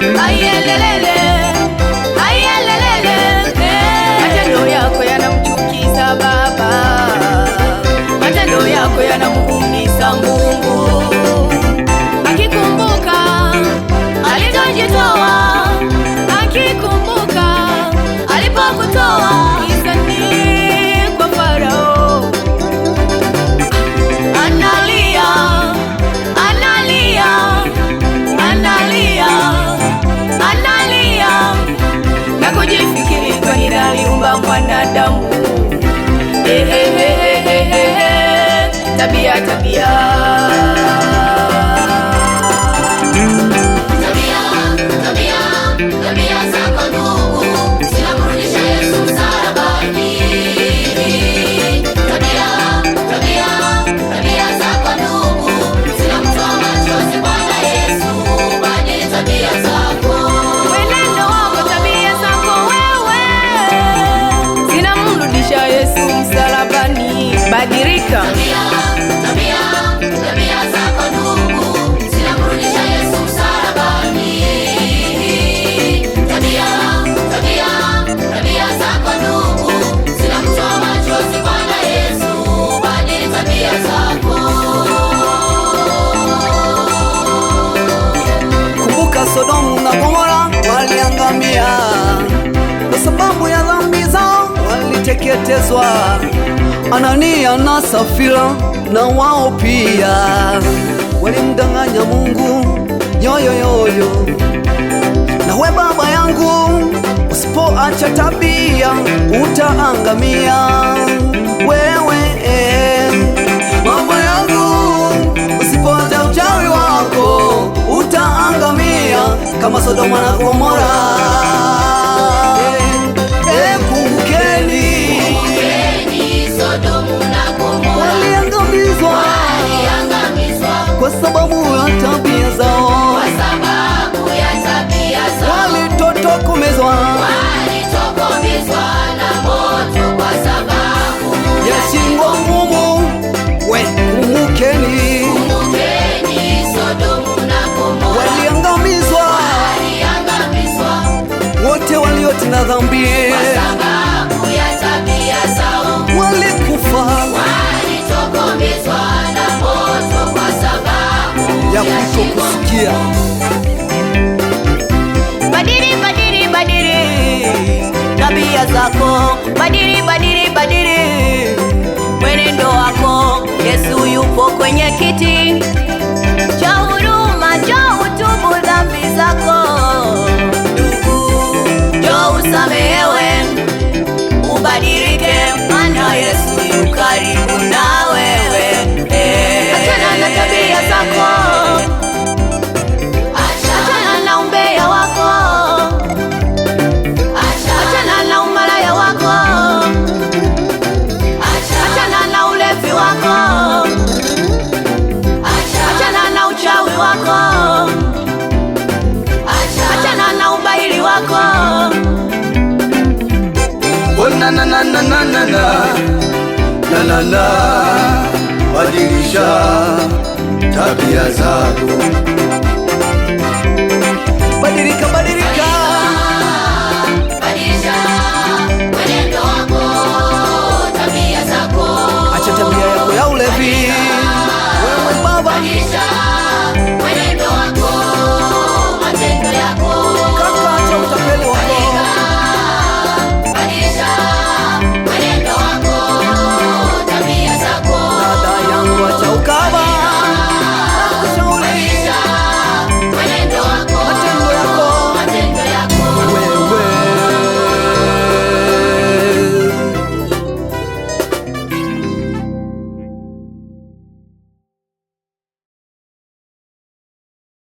ayelelele, ayelelele. Matendo yako yanamchukiza Baba, matendo yako yanamuumiza Mungu. Akikumbuka alivyojitoa, akikumbuka alipokutoa gizani kwa Farao, analia, analia, analia, analia na kujifikiri kwa nini aliumba mwanadamu. Tabia, tabia, tabia zako ndugu zinamrudisha Yesu msalabani. Tabia zako ndugu zinamtoa machozi Bwana Yesu. Badili tabia zako, mwenendo wako, tabia zako wewe zinamrudisha Yesu msalabani. Badilika. Tabia zako ndugu zinamrudisha Yesu msalabani. Tabia zako ndugu zinamtoa machozi Bwana Yesu. Badili tabia zako. Kumbuka Sodomu na Gomora waliangamia kwa sababu ya dhambi zao, waliteketezwa. Anania na Safira na wao pia walimdanganya Mungu yoyoyoyo. Nawe baba yangu, usipoacha tabia utaangamia wewe. Mama yangu, usipoacha uchawi wako utaangamia kama Sodoma na Gomora. Kumbukeni Sodomu na Gomora waliangamizwa kwa sababu ya tabia zao, walitotokomezwa na moto kwa sababu ya shingo ngumu. Kumbukeni Sodomu na Gomora waliangamizwa wote waliotenda dhambi kwa sababu ya tabia zao, walikufa walitokomezwa na moto kwa sababu ya kutokusikia. Badili, badili, badili tabia zako, badili, badili, badili mwenendo wako. Yesu yupo kwenye kiti cha huruma, njoo utubu dhambi zako. Ndugu, njoo usamehewe, ubadilike, maana Yesu yu karibu na wewe. Achana na tabia zako, achana na umbea wako, achana na umalaya wako, achana na ulevi wako, achana na uchawi wako, achana na ubaili wako. Oh, na na na na na na na na na, badilisha tabia zako, badilika, badilika.